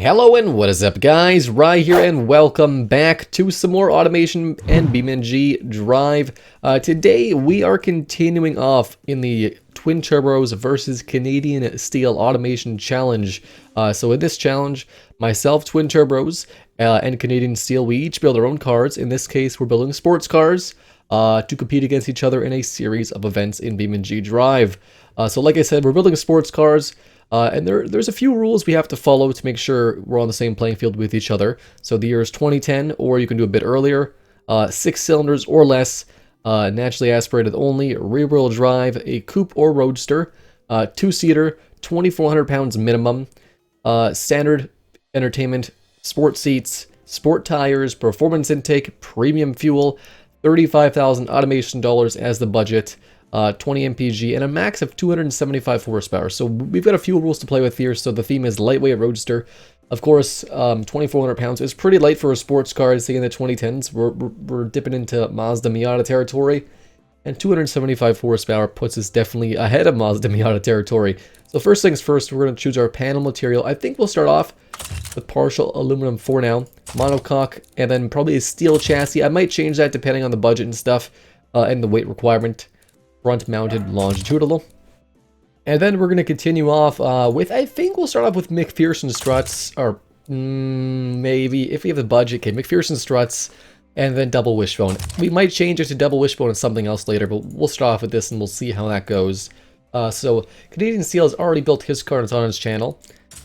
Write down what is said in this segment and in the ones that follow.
Hello and what is up guys, Rye here and welcome back to some more automation and BeamNG.Drive. Today we are continuing off in the TwinTurBros versus Canadian Steel Automation Challenge. So in this challenge, myself, TwinTurBros, and Canadian Steel, we each build our own cars. In this case, we're building sports cars to compete against each other in a series of events in BeamNG.Drive. So like I said, we're building sports cars. And there's a few rules we have to follow to make sure we're on the same playing field with each other. So the year is 2010, or you can do a bit earlier. 6 cylinders or less, naturally aspirated only, rear-wheel drive, a coupe or roadster, 2-seater, 2,400 pounds minimum, standard entertainment, sport seats, sport tires, performance intake, premium fuel, 35,000 automation dollars as the budget. 20 mpg and a max of 275 horsepower. So we've got a few rules to play with here. So the theme is lightweight roadster. Of course, 2,400 pounds is pretty light for a sports car. I'd say in the 2010s, we're dipping into Mazda Miata territory, and 275 horsepower puts us definitely ahead of Mazda Miata territory. So first things first, we're going to choose our panel material. I think we'll start off with partial aluminum for now, monocoque, and then probably a steel chassis. I might change that depending on the budget and stuff, and the weight requirement. Front-mounted longitudinal. And then we're going to continue off with, I think we'll start off with McPherson struts, or maybe, if we have the budget, okay, McPherson struts, and then double wishbone. We might change it to double wishbone and something else later, but we'll start off with this and we'll see how that goes. So, Canadian Steel has already built his car and it's on his channel,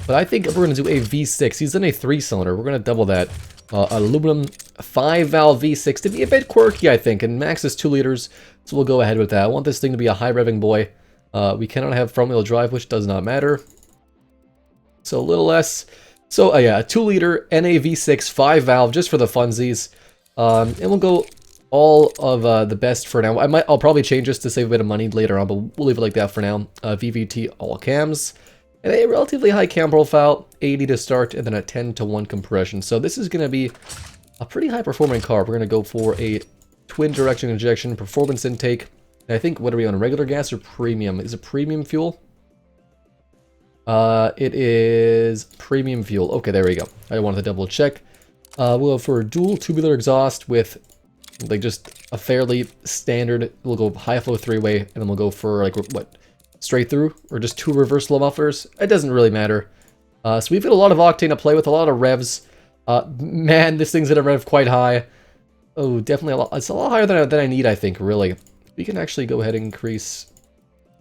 but I think we're going to do a V6. He's in a 3-cylinder. We're going to double that. Aluminum 5-valve V6 to be a bit quirky, I think, and max is 2 liters, so we'll go ahead with that. I want this thing to be a high revving boy. We cannot have front-wheel drive, which does not matter. So a little less. So yeah, a 2-liter NA V6 5-valve just for the funsies, and we'll go all of the best for now. I'll probably change this to save a bit of money later on, but we'll leave it like that for now. VVT all cams. And a relatively high cam profile, 80 to start, and then a 10-to-1 compression. So this is going to be a pretty high-performing car. We're going to go for a twin-direction injection, performance intake. And I think, what are we on, regular gas or premium? Is it premium fuel? It is premium fuel. Okay, there we go. I wanted to double-check. We'll go for a dual tubular exhaust with, like, just a fairly standard. We'll go high-flow 3-way, and then we'll go for, like, what? Straight through, or just 2 reversible mufflers. It doesn't really matter. So we've got a lot of octane to play with, a lot of revs. Man, this thing's gonna rev quite high. Oh, definitely a lot. It's a lot higher than I need, I think, really. We can actually go ahead and increase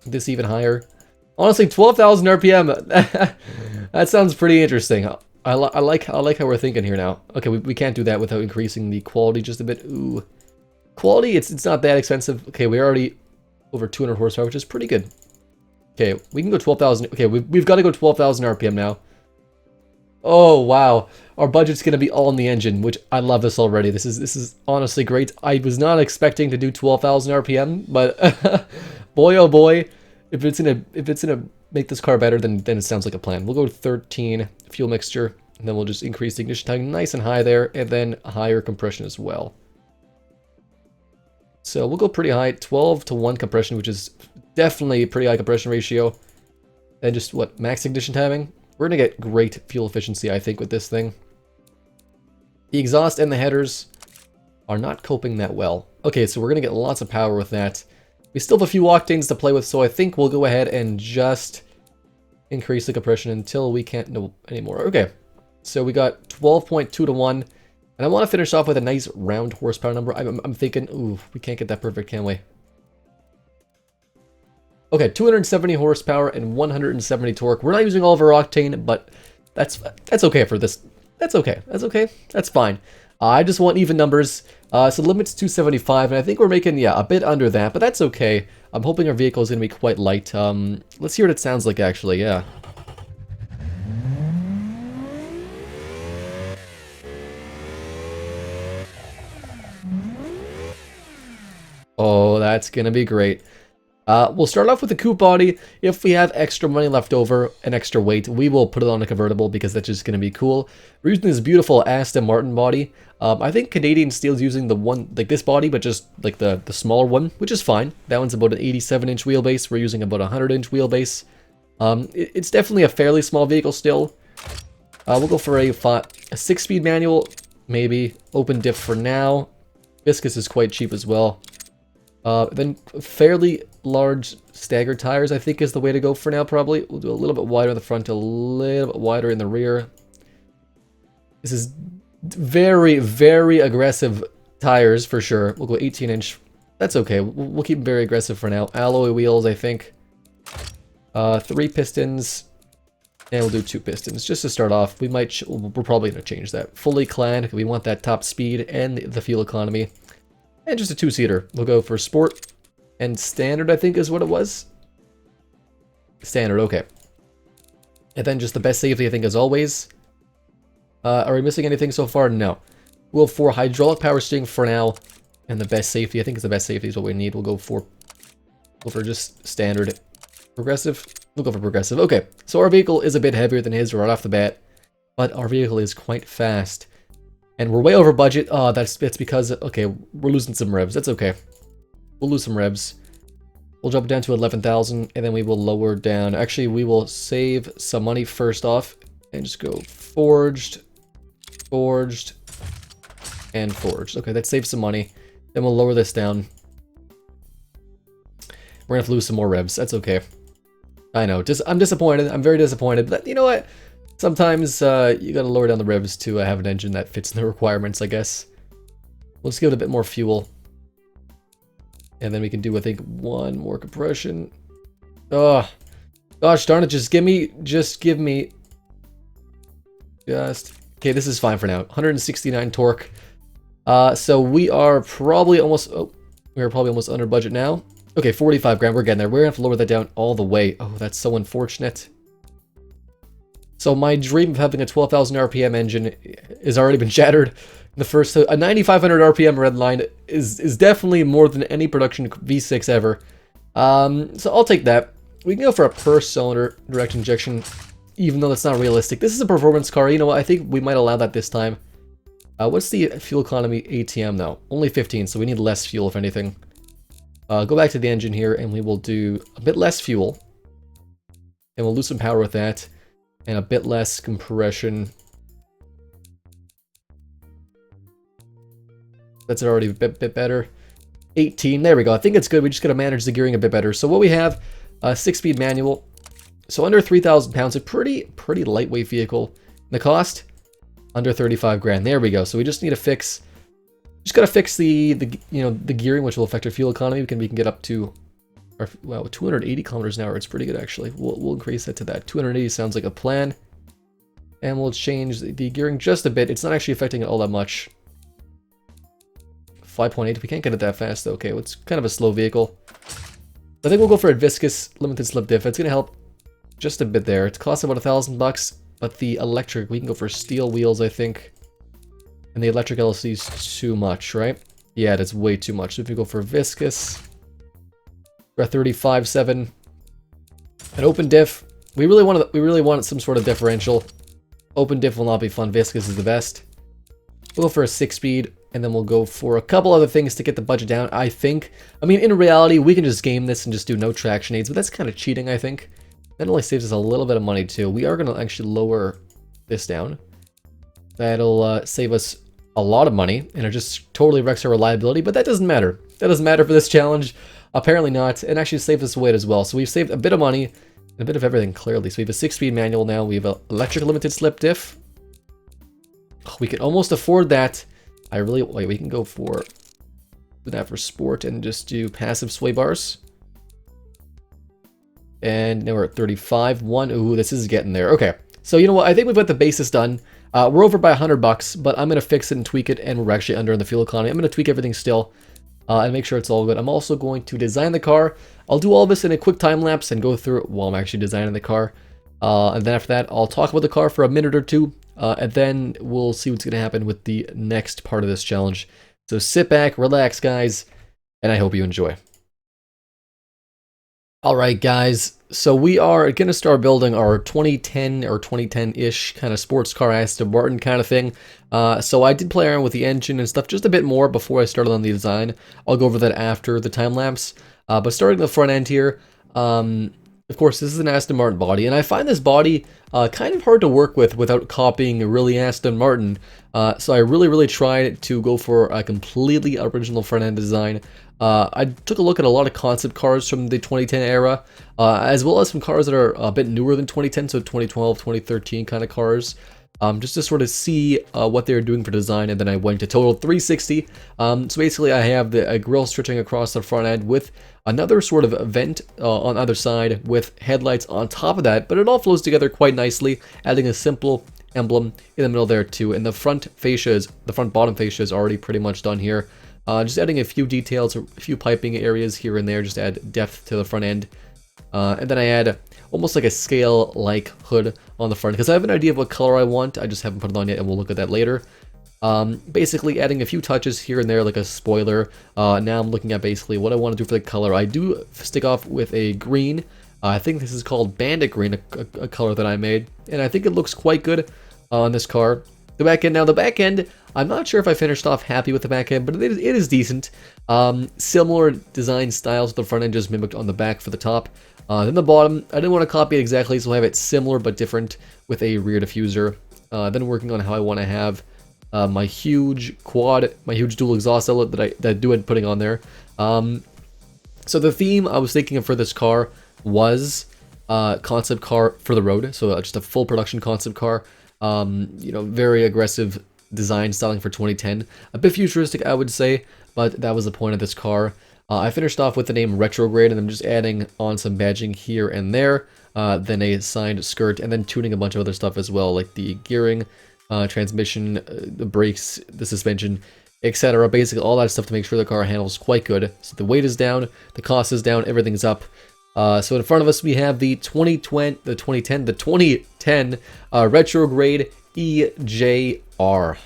this even higher. Honestly, 12,000 RPM. That sounds pretty interesting. I like how we're thinking here now. Okay, we can't do that without increasing the quality just a bit. Ooh, quality. It's not that expensive. Okay, we're already over 200 horsepower, which is pretty good. Okay, we can go 12,000. Okay, we've got to go 12,000 RPM now. Oh, wow. Our budget's going to be all in the engine, which I love this already. This is honestly great. I was not expecting to do 12,000 RPM, but boy, oh boy, if it's gonna make this car better, then it sounds like a plan. We'll go 13 fuel mixture, and then we'll just increase the ignition time nice and high there, and then higher compression as well. So we'll go pretty high, 12-to-1 compression, which is definitely a pretty high compression ratio. And just, what, max ignition timing? We're going to get great fuel efficiency, I think, with this thing. The exhaust and the headers are not coping that well. Okay, so we're going to get lots of power with that. We still have a few octanes to play with, so I think we'll go ahead and just increase the compression until we can't no anymore. Okay, so we got 12.2-to-1. And I want to finish off with a nice round horsepower number. I'm thinking, ooh, we can't get that perfect, can we? Okay, 270 horsepower and 170 torque. We're not using all of our octane, but that's okay for this. That's okay. That's okay. That's fine. I just want even numbers. So limit's 275, and I think we're making, yeah, a bit under that, but that's okay. I'm hoping our vehicle is going to be quite light. Let's hear what it sounds like, actually, yeah. Oh, that's going to be great. We'll start off with the coupe body. If we have extra money left over and extra weight, we will put it on a convertible because that's just going to be cool. We're using this beautiful Aston Martin body. I think Canadian Steel's using the one, like this body, but just like the smaller one, which is fine. That one's about an 87-inch wheelbase. We're using about a 100-inch wheelbase. It's definitely a fairly small vehicle still. We'll go for a 6-speed manual, maybe. Open diff for now. Viscous is quite cheap as well. Then fairly large staggered tires, I think, is the way to go for now, probably. We'll do a little bit wider in the front, a little bit wider in the rear. This is very, very aggressive tires, for sure. We'll go 18-inch. That's okay. We'll keep them very aggressive for now. Alloy wheels, I think. 3 pistons. And we'll do 2 pistons, just to start off. We're probably going to change that. Fully clad, we want that top speed and the fuel economy. And just a 2-seater. We'll go for sport and standard, I think is what it was. Standard, okay. And then just the best safety, I think, as always. Are we missing anything so far? No. We'll go for hydraulic power steering for now. And the best safety, I think the best safety is what we need. We'll go for just standard. Progressive? We'll go for progressive. Okay, so our vehicle is a bit heavier than his right off the bat, but our vehicle is quite fast. And we're way over budget. Oh, that's because, okay, we're losing some revs. That's okay. We'll lose some revs. We'll drop it down to 11,000, and then we will lower down. Actually, we will save some money first off, and just go forged, forged, and forged. Okay, that saves some money. Then we'll lower this down. We're gonna have to lose some more revs. That's okay. I know. I'm disappointed. I'm very disappointed. But you know what? Sometimes you gotta lower down the revs to have an engine that fits the requirements, I guess. We'll just give it a bit more fuel. And then we can do, I think, 1 more compression. Oh, gosh darn it. Just give me. Okay, this is fine for now. 169 torque. So we are probably almost... Oh, we're probably almost under budget now. Okay, 45 grand, we're getting there. We're gonna have to lower that down all the way. Oh, that's so unfortunate. So my dream of having a 12,000 RPM engine has already been shattered. The first, a 9,500 RPM red line is definitely more than any production V6 ever. So I'll take that. We can go for a per cylinder direct injection, even though that's not realistic. This is a performance car. You know what? I think we might allow that this time. What's the fuel economy ATM though? Only 15, so we need less fuel if anything. Go back to the engine here, and we will do a bit less fuel. And we'll lose some power with that. And a bit less compression. That's already a bit better. 18, there we go. I think it's good. We just gotta manage the gearing a bit better. So what we have, a 6-speed manual. So under 3,000 pounds, a pretty lightweight vehicle. The cost, under 35 grand. There we go. So we just need to fix... Just gotta fix the gearing, which will affect our fuel economy. We can get up to, wow, 280 kilometers an hour. It's pretty good actually. We'll increase that to that. 280 sounds like a plan, and we'll change the gearing just a bit. It's not actually affecting it all that much. 5.8. We can't get it that fast though. Okay, well, it's kind of a slow vehicle. I think we'll go for a viscous limited slip diff. It's gonna help just a bit there. It costs about $1,000, but the electric, we can go for steel wheels, I think. And the electric LLC is too much, right? Yeah, that's way too much. So if you go for viscous, we're at 35.7. An open diff. We really want some sort of differential. Open diff will not be fun. Viscous is the best. We'll go for a 6-speed, and then we'll go for a couple other things to get the budget down, I think. I mean, in reality, we can just game this and just do no traction aids, but that's kind of cheating, I think. That only saves us a little bit of money, too. We are going to actually lower this down. That'll save us a lot of money, and it just totally wrecks our reliability, but that doesn't matter. That doesn't matter for this challenge. Apparently not, and actually saves us weight as well. So we've saved a bit of money, and a bit of everything, clearly. So we have a 6-speed manual now. We have an electric limited slip diff. We can almost afford that. Wait, we can go for that for sport and just do passive sway bars. And now we're at 35. Ooh, this is getting there. Okay. So you know what? I think we've got the basis done. We're over by $100, but I'm going to fix it and tweak it, and we're actually under in the fuel economy. I'm going to tweak everything still and make sure it's all good. I'm also going to design the car. I'll do all this in a quick time lapse and go through it while I'm actually designing the car. And then after that, I'll talk about the car for a minute or two, and then we'll see what's going to happen with the next part of this challenge. So sit back, relax, guys, and I hope you enjoy. Alright guys, so we are going to start building our 2010 or 2010-ish kind of sports car Aston Martin kind of thing. So I did play around with the engine and stuff just a bit more before I started on the design. I'll go over that after the time lapse. But starting the front end here, Of course, this is an Aston Martin body, and I find this body kind of hard to work with without copying really Aston Martin. So I really tried to go for a completely original front-end design. I took a look at a lot of concept cars from the 2010 era, as well as some cars that are a bit newer than 2010, so 2012, 2013 kind of cars. Just to sort of see what they were doing for design, and then I went to total 360. So basically I have a grille stretching across the front end with another sort of vent on either side with headlights on top of that, but it all flows together quite nicely, adding a simple emblem in the middle there too. And the front fascias, the front bottom fascia is already pretty much done here. Just adding a few details, a few piping areas here and there, just to add depth to the front end. And then I add almost like a scale-like hood on the front, because I have an idea of what color I want. I just haven't put it on yet, and we'll look at that later. Basically adding a few touches here and there, like a spoiler. Now I'm looking at basically what I want to do for the color. I do stick off with a green. I think this is called Bandit Green, a color that I made, and I think it looks quite good on this car. The back end, now the back end, I'm not sure if I finished off happy with the back end, but it is decent. Similar design styles with the front end, just mimicked on the back for the top. Then the bottom, I didn't want to copy it exactly, so I have it similar but different with a rear diffuser. Then working on how I want to have my huge quad, my huge dual exhaust outlet that I do end putting on there. So the theme I was thinking of for this car was concept car for the road, so just a full production concept car. You know, very aggressive design styling for 2010. A bit futuristic, I would say, but that was the point of this car. I finished off with the name Retrograde, and I'm just adding on some badging here and there, then a signed skirt, and then tuning a bunch of other stuff as well, like the gearing, transmission, the brakes, the suspension, etc. Basically all that stuff to make sure the car handles quite good. So the weight is down, the cost is down, everything's up. So in front of us we have the 2010 Retrograde EJR.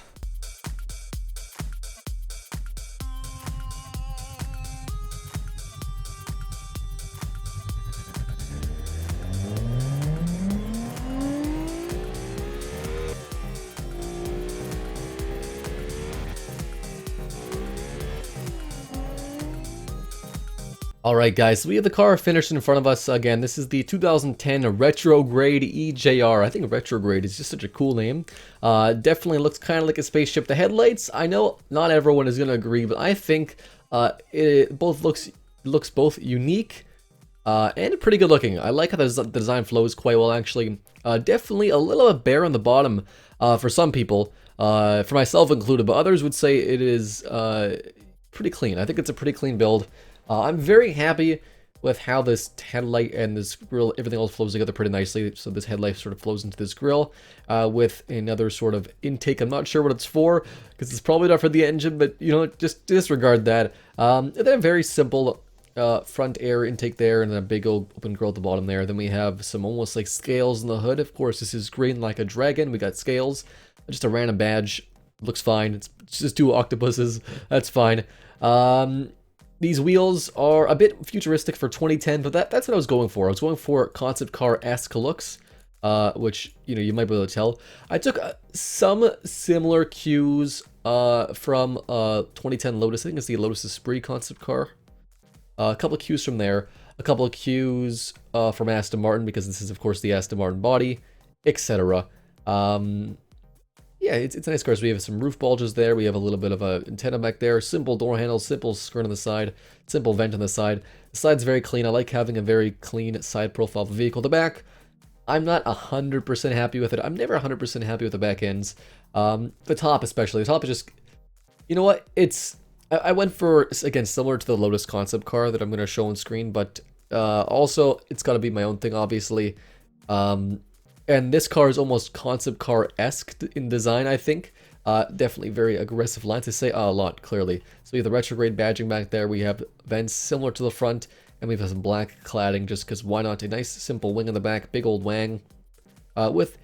Alright guys, so we have the car finished in front of us. Again, this is the 2010 Retrograde EJR. I think Retrograde is just such a cool name. Definitely looks kind of like a spaceship. The headlights, I know not everyone is going to agree, but I think it both looks both unique and pretty good looking. I like how the design flows quite well, actually. Definitely a little bit bare on the bottom for some people, for myself included, but others would say it is pretty clean. I think it's a pretty clean build. I'm very happy with how this headlight and this grille, everything else flows together pretty nicely. So this headlight sort of flows into this grille with another sort of intake. I'm not sure what it's for, because it's probably not for the engine, but you know, just disregard that. And then a very simple front air intake there, and then a big old open grille at the bottom there. Then we have some almost like scales in the hood. Of course, this is green like a dragon. We got scales, just a random badge. Looks fine. It's just two octopuses. That's fine. These wheels are a bit futuristic for 2010, but that's what I was going for. I was going for concept car-esque looks, which, you know, you might be able to tell. I took some similar cues from 2010 Lotus. I think it's the Lotus Esprit concept car. A couple of cues from there. A couple of cues from Aston Martin, because this is, of course, the Aston Martin body, etc. Yeah, it's a nice car. So we have some roof bulges there. We have a little bit of a antenna back there. Simple door handles, simple skirt on the side, simple vent on the side. The side's very clean. I like having a very clean side profile of the vehicle. The back, I'm not 100% happy with it. I'm never 100% happy with the back ends. The top especially. The top is just, you know what? I went for, again, similar to the Lotus concept car that I'm going to show on screen, but also it's got to be my own thing, obviously. And this car is almost concept car-esque in design, I think. Definitely very aggressive line to say a lot, clearly. So we have the retrograde badging back there. We have vents similar to the front, and we have some black cladding, just because why not? A nice simple wing in the back, big old wang, with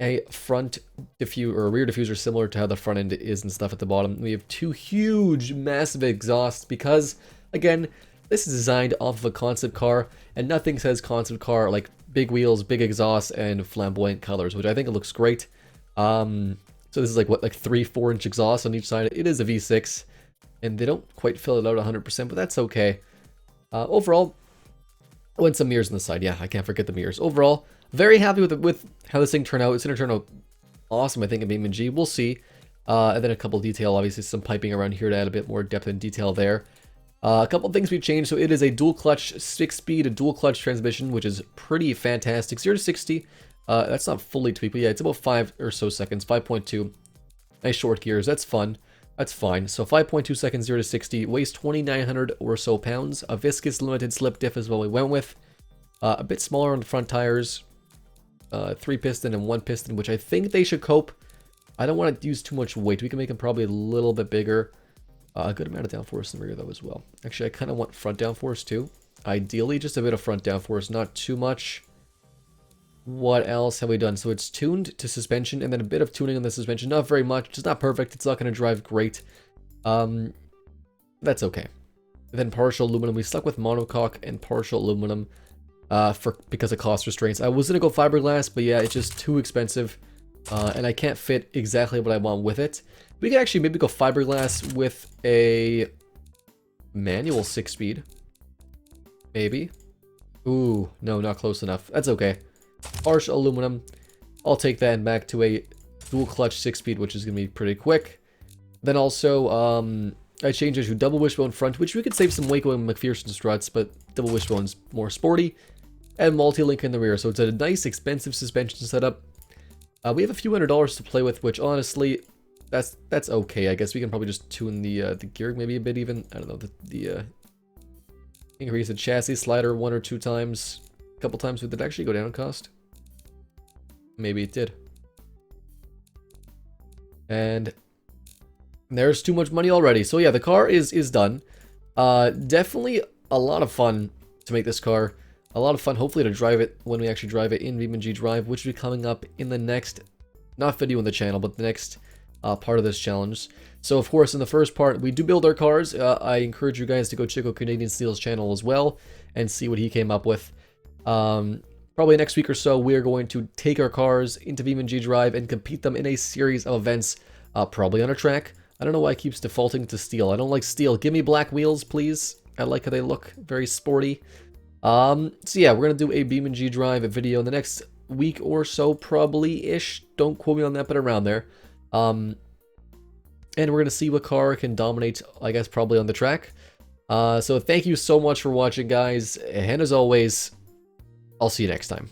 a front or rear diffuser similar to how the front end is and stuff at the bottom. We have two huge, massive exhausts because, again, this is designed off of a concept car, and nothing says concept car like big wheels, big exhaust, and flamboyant colors, which I think it looks great. So this is like, what, like 3-4 inch exhaust on each side. It is a V6, and they don't quite fill it out 100%, but that's okay. Overall, Oh, and some mirrors on the side. Yeah, I can't forget the mirrors. Overall, very happy with how this thing turned out. It's going to turn out awesome, I think, in BeamNG. We'll see. And then a couple detail, obviously some piping around here to add a bit more depth and detail there. A couple things we changed. So it is a dual clutch 6-speed, dual clutch transmission, which is pretty fantastic. 0 to 60. That's not fully tweaked, but yeah, it's about 5 or so seconds. 5.2. Nice short gears. That's fun. That's fine. So 5.2 seconds, 0 to 60. Weighs 2,900 or so pounds. A viscous limited slip diff is what we went with. A bit smaller on the front tires. 3 piston and 1 piston, which I think they should cope. I don't want to use too much weight. We can make them probably a little bit bigger. A good amount of downforce in the rear though as well. Actually, I kind of want front downforce too. Ideally, just a bit of front downforce, not too much. What else have we done? So it's tuned to suspension and then a bit of tuning on the suspension. Not very much. It's not perfect. It's not going to drive great. That's okay. And then partial aluminum. We stuck with monocoque and partial aluminum because of cost restraints. I was going to go fiberglass, but yeah, it's just too expensive. And I can't fit exactly what I want with it. We could actually maybe go fiberglass with a manual 6-speed. Maybe. Ooh, no, not close enough. That's okay. Harsh aluminum. I'll take that and back to a dual clutch 6-speed, which is going to be pretty quick. Then also, I changed it to double wishbone front, which we could save some weight going McPherson struts, but double wishbone's more sporty. And multi-link in the rear, so it's a nice expensive suspension setup. We have a few $100s to play with, which honestly, that's okay. I guess we can probably just tune the gearing maybe a bit even. I don't know, increase the chassis slider 1 or 2 times. A couple times. Did it actually go down in cost? Maybe it did. And there's too much money already. So yeah, the car is done. Definitely a lot of fun to make this car. A lot of fun, hopefully, to drive it when we actually drive it in BeamNG.Drive, which will be coming up in the next, not video on the channel, but the next part of this challenge. So, of course, in the first part, we do build our cars. I encourage you guys to go check out Canadian Steel's channel as well and see what he came up with. Probably next week or so, we are going to take our cars into BeamNG.Drive and compete them in a series of events, probably on a track. I don't know why it keeps defaulting to steel. I don't like steel. Give me black wheels, please. I like how they look. Very sporty. So yeah, we're going to do a BeamNG.Drive video in the next week or so, probably-ish. Don't quote me on that, but around there. And we're going to see what car can dominate, I guess, probably on the track. So thank you so much for watching, guys. And as always, I'll see you next time.